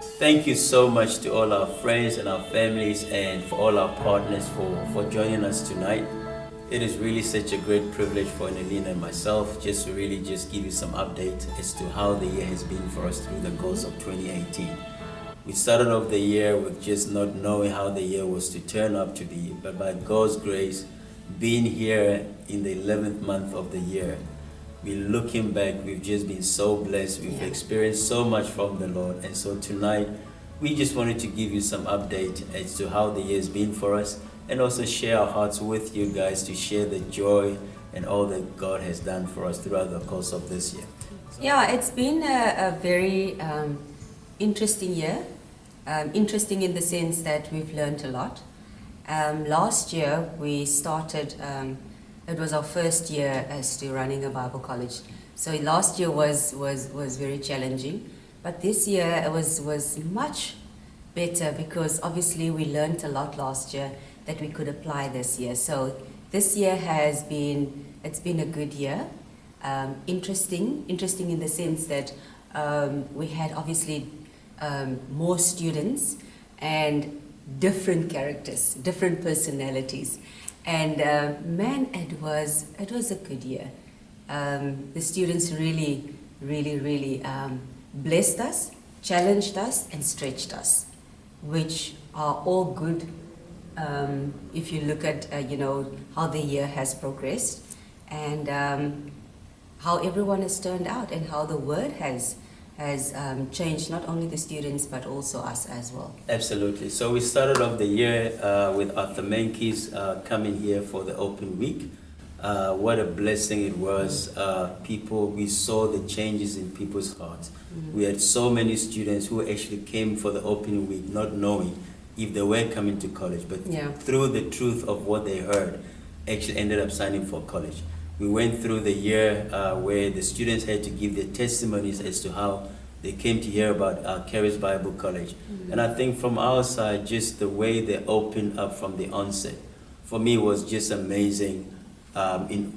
Thank you so much to all our friends and our families and for all our partners for joining us tonight. It is really such a great privilege for Anneline and myself just to really just give you some update as to how the year has been for us through the course of 2018. We started off the year with just not knowing how the year was to turn up to be, but by God's grace, being here in the 11th month of the year, we looking back, we've just been so blessed. We've experienced so much from the Lord. And so tonight, we just wanted to give you some update as to how the year's been for us and also share our hearts with you guys to share the joy and all that God has done for us throughout the course of this year. Yeah, it's been a very interesting year. Interesting in the sense that we've learned a lot. Last year we started, it was our first year as to running a Bible college. So last year was very challenging, but this year it was much better because obviously we learned a lot last year that we could apply this year. So this year it's been a good year. Interesting in the sense that we had obviously more students and different characters, different personalities, and man, it was a good year. The students really blessed us, challenged us, and stretched us, which are all good. If you look at how the year has progressed and how everyone has turned out and how the word has changed not only the students but also us as well. Absolutely. So we started off the year with Arthur Menkes coming here for the open week. What a blessing it was. We saw the changes in people's hearts. We had so many students who actually came for the open week not knowing if they were coming to college, but through the truth of what they heard, actually ended up signing for college. We went through the year where the students had to give their testimonies as to how they came to hear about Charis Bible College. And I think from our side, just the way they opened up from the onset, for me was just amazing,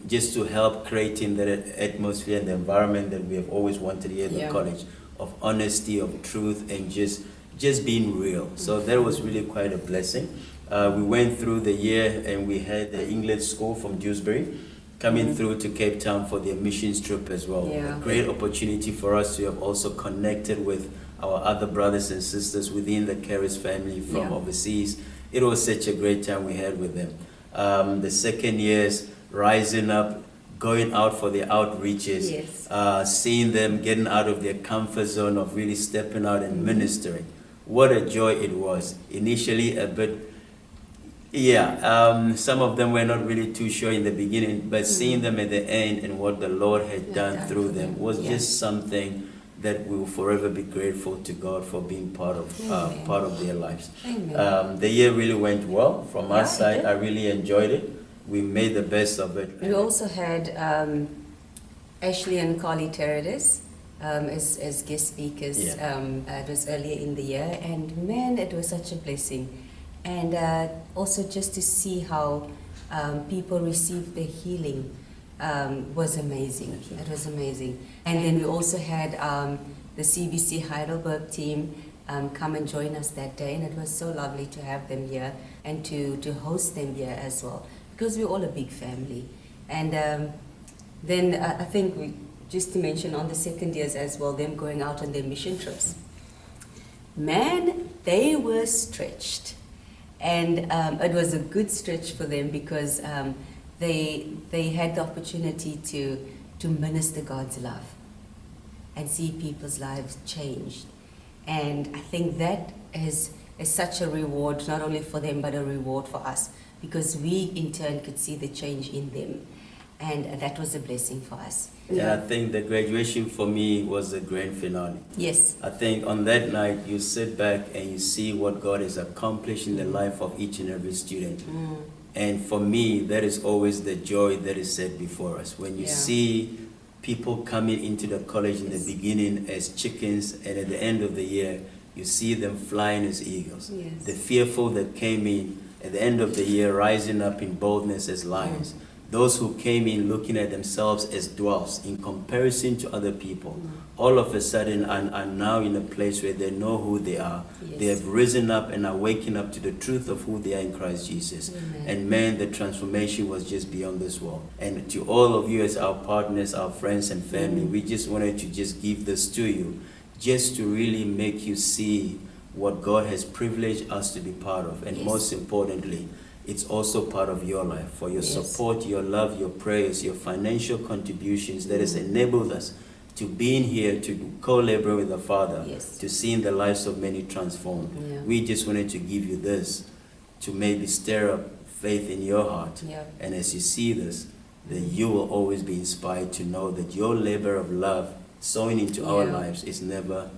just to help creating that atmosphere and the environment that we have always wanted here at the college, of honesty, of truth, and just being real. So that was really quite a blessing. We went through the year and we had the English school from Dewsbury coming through to Cape Town for their missions trip as well. A great opportunity for us to have also connected with our other brothers and sisters within the Charis family from overseas. It was such a great time we had with them. The second years, rising up, going out for their outreaches, seeing them getting out of their comfort zone of really stepping out and ministering. What a joy it was. Initially a bit, some of them were not really too sure in the beginning, but seeing them at the end and what the Lord had done through them was just something that we will forever be grateful to God for being part of their lives. The year really went well. From our side, I really enjoyed it. We made the best of it. We also had Ashley and Carly Teradis as guest speakers. It was earlier in the year, and man, it was such a blessing. And also just to see how people received their healing was amazing. It was amazing. And then we also had the CBC Heidelberg team come and join us that day, and it was so lovely to have them here and to host them here as well, because we're all a big family. And then I think just to mention on the second years as well, them going out on their mission trips. Man, they were stretched. And it was a good stretch for them because they had the opportunity to minister God's love and see people's lives changed. And I think that is such a reward, not only for them, but a reward for us, because we in turn could see the change in them. And that was a blessing for us. And I think the graduation for me was the grand finale. Yes. I think on that night you sit back and you see what God has accomplished in the life of each and every student. And for me, that is always the joy that is set before us. When you see people coming into the college in the beginning as chickens, and at the end of the year, you see them flying as eagles. The fearful that came in at the end of the year rising up in boldness as lions. those who came in looking at themselves as dwarfs in comparison to other people, all of a sudden are now in a place where they know who they are. Yes. They have risen up and are waking up to the truth of who they are in Christ Jesus. Amen. And man, the transformation was just beyond this world. And to all of you as our partners, our friends and family, we just wanted to just give this to you, just to really make you see what God has privileged us to be part of. And Yes. most importantly, it's also part of your life, for your Yes. support, your love, your prayers, your financial contributions that has enabled us to be in here, to co-labor with the Father, Yes. to seeing the lives of many transformed. Yeah. We just wanted to give you this to maybe stir up faith in your heart. Yeah. And as you see this, then you will always be inspired to know that your labor of love sowing into our Yeah. lives is never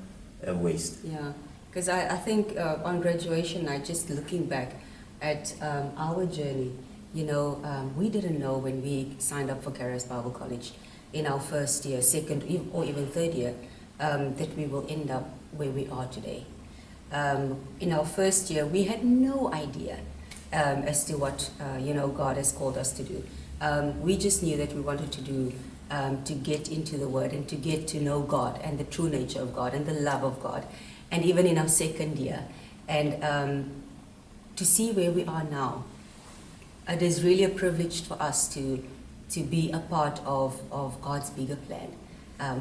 a waste. Yeah, because I think on graduation night, just looking back at our journey, we didn't know when we signed up for Kairos Bible College in our first year, second, or even third year, that we will end up where we are today. In our first year, we had no idea as to what God has called us to do. We just knew that we wanted to do to get into the Word and to get to know God and the true nature of God and the love of God. And even in our second year, and to see where we are now, it is really a privilege for us to be a part of God's bigger plan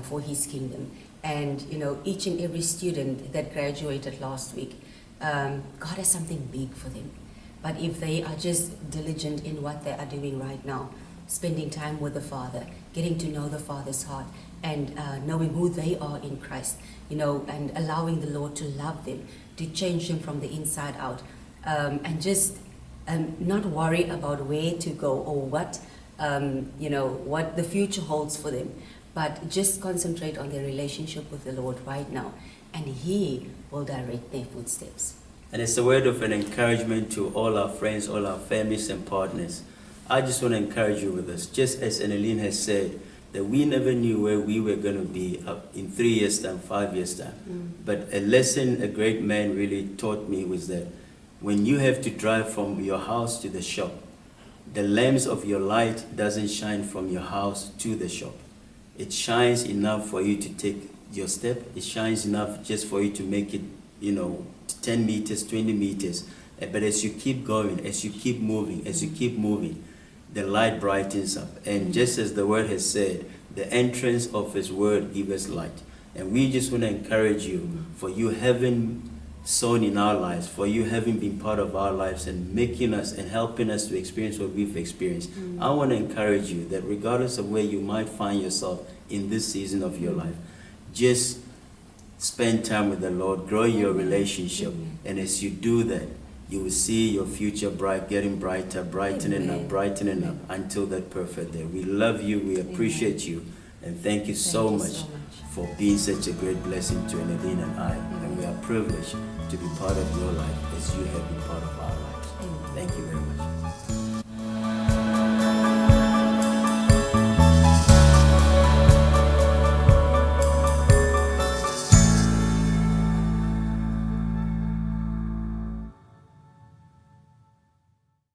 for His kingdom. And each and every student that graduated last week, God has something big for them. But if they are just diligent in what they are doing right now, spending time with the Father, getting to know the Father's heart, and knowing who they are in Christ, and allowing the Lord to love them, to change them from the inside out, and just not worry about where to go or what the future holds for them, but just concentrate on their relationship with the Lord right now, and He will direct their footsteps. And it's a word of an encouragement to all our friends, all our families and partners. I just want to encourage you with this. Just as Anneline has said, that we never knew where we were going to be in 3 years' time, 5 years' time. But a lesson a great man really taught me was that when you have to drive from your house to the shop, the lamps of your light doesn't shine from your house to the shop. It shines enough for you to take your step. It shines enough just for you to make it, 10 meters, 20 meters. But as you keep going, as you keep moving, the light brightens up. And just as the word has said, the entrance of His word gives us light. And we just want to encourage you, for you having sown in our lives, for you having been part of our lives and making us and helping us to experience what we've experienced. I want to encourage you that regardless of where you might find yourself in this season of your life, just spend time with the Lord, grow your relationship, and as you do that, you will see your future getting brighter, brightening up until that perfect day. We love you, we appreciate you, and thank you so much for being such a great blessing to Anneline and I. And we are privileged to be part of your life as you have been part of our lives. Thank you very much.